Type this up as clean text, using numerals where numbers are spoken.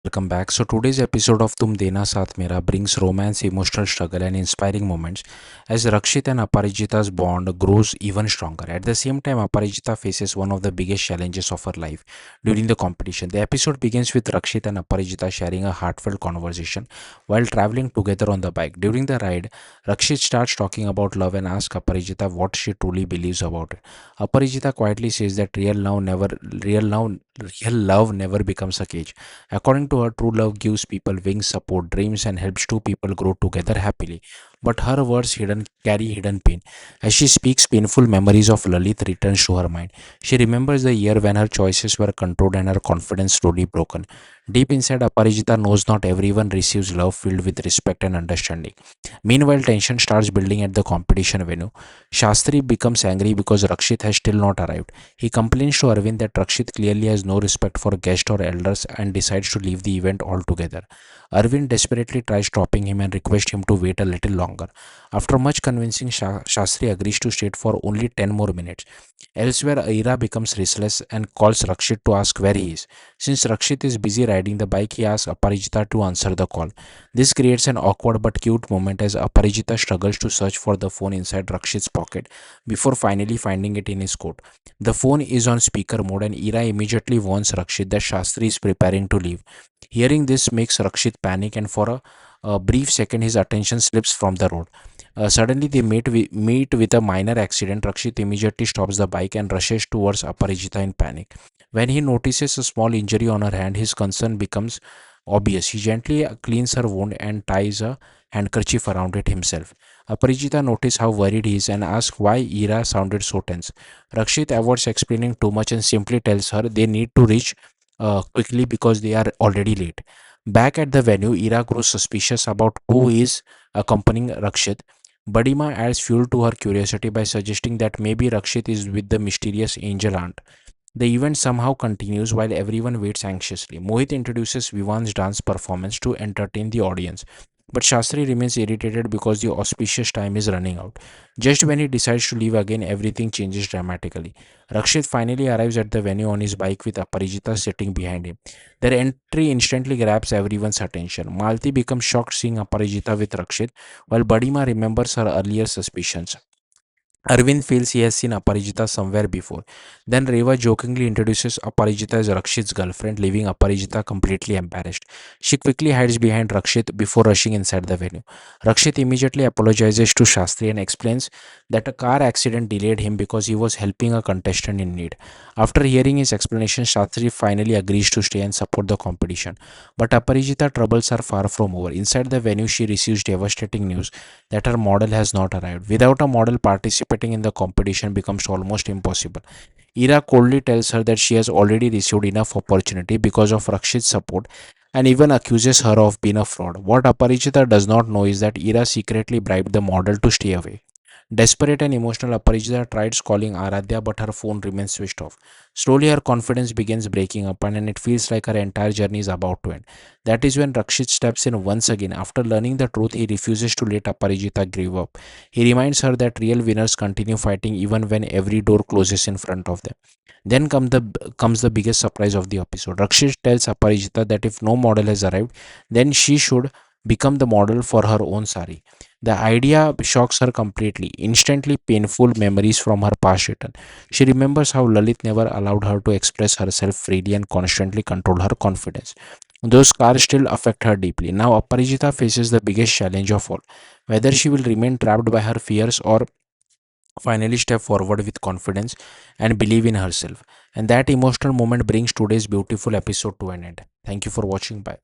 welcome back. So today's episode of Dena, Saath, Mera brings romance, emotional struggle and inspiring moments as Rakshit and Aparijita's bond grows even stronger. At the same time, Aparijita faces one of the biggest challenges of her life during the competition. The episode begins with Rakshit and Aparijita sharing a heartfelt conversation while traveling together on the bike. During the ride, Rakshit starts talking about love and asks Aparijita what she truly believes about it. Aparijita quietly says that real love never becomes a cage. According to her, true love gives people wings, support dreams, and helps two people grow together happily. But her words carry hidden pain. As she speaks, painful memories of Lalit returns to her mind. She remembers the year when her choices were controlled and her confidence slowly broken. Deep inside, Aparijita knows not everyone receives love filled with respect and understanding. Meanwhile, tension starts building at the competition venue. Shastri becomes angry because Rakshit has still not arrived. He complains to Arvind that Rakshit clearly has no respect for guests or elders and decides to leave the event altogether. Arvind desperately tries stopping him and requests him to wait a little longer. After much convincing, Shastri agrees to stay for only 10 more minutes. Elsewhere, Aira becomes restless and calls Rakshit to ask where he is. Since Rakshit is busy riding the bike, he asks Aparijita to answer the call. This creates an awkward but cute moment as Aparijita struggles to search for the phone inside Rakshit's pocket before finally finding it in his coat. The phone is on speaker mode and Ira immediately warns Rakshit that Shastri is preparing to leave. Hearing this makes Rakshit panic and for a brief second his attention slips from the road. Suddenly they meet with a minor accident. Rakshit immediately stops the bike and rushes towards Aparijita in panic. When he notices a small injury on her hand, his concern becomes obvious. He gently cleans her wound and ties a handkerchief around it himself. Aparijita notices how worried he is and asks why Ira sounded so tense. Rakshit avoids explaining too much and simply tells her they need to reach quickly because they are already late. Back at the venue, Ira grows suspicious about who is accompanying Rakshit. Badima adds fuel to her curiosity by suggesting that maybe Rakshit is with the mysterious angel aunt. The event somehow continues while everyone waits anxiously. Mohit introduces Vivan's dance performance to entertain the audience. But Shastri remains irritated because the auspicious time is running out. Just when he decides to leave again, everything changes dramatically. Rakshit finally arrives at the venue on his bike with Aparijita sitting behind him. Their entry instantly grabs everyone's attention. Malti becomes shocked seeing Aparijita with Rakshit, while Badima remembers her earlier suspicions. Arvind feels he has seen Aparijita somewhere before. Then Reva jokingly introduces Aparijita as Rakshit's girlfriend, leaving Aparijita completely embarrassed. She quickly hides behind Rakshit before rushing inside the venue. Rakshit immediately apologizes to Shastri and explains that a car accident delayed him because he was helping a contestant in need. After hearing his explanation, Shastri finally agrees to stay and support the competition. But Aparijita troubles are far from over. Inside the venue, she receives devastating news that her model has not arrived. Without a model, participating in the competition becomes almost impossible. Ira coldly tells her that she has already received enough opportunity because of Rakshit's support and even accuses her of being a fraud. What Aparijita does not know is that Ira secretly bribed the model to stay away. Desperate and emotional, Aparijita tries calling Aradhya, but her phone remains switched off. Slowly, her confidence begins breaking up, and it feels like her entire journey is about to end. That is when Rakshit steps in once again. After learning the truth, he refuses to let Aparijita give up. He reminds her that real winners continue fighting even when every door closes in front of them. Then comes the biggest surprise of the episode. Rakshit tells Aparijita that if no model has arrived, then she should become the model for her own sari. The idea shocks her completely. Instantly painful memories from her past return. She remembers how Lalit never allowed her to express herself freely and constantly controlled her confidence. Those scars still affect her deeply. Now Aparijita faces the biggest challenge of all. Whether she will remain trapped by her fears or finally step forward with confidence and believe in herself. And that emotional moment brings today's beautiful episode to an end. Thank you for watching. Bye.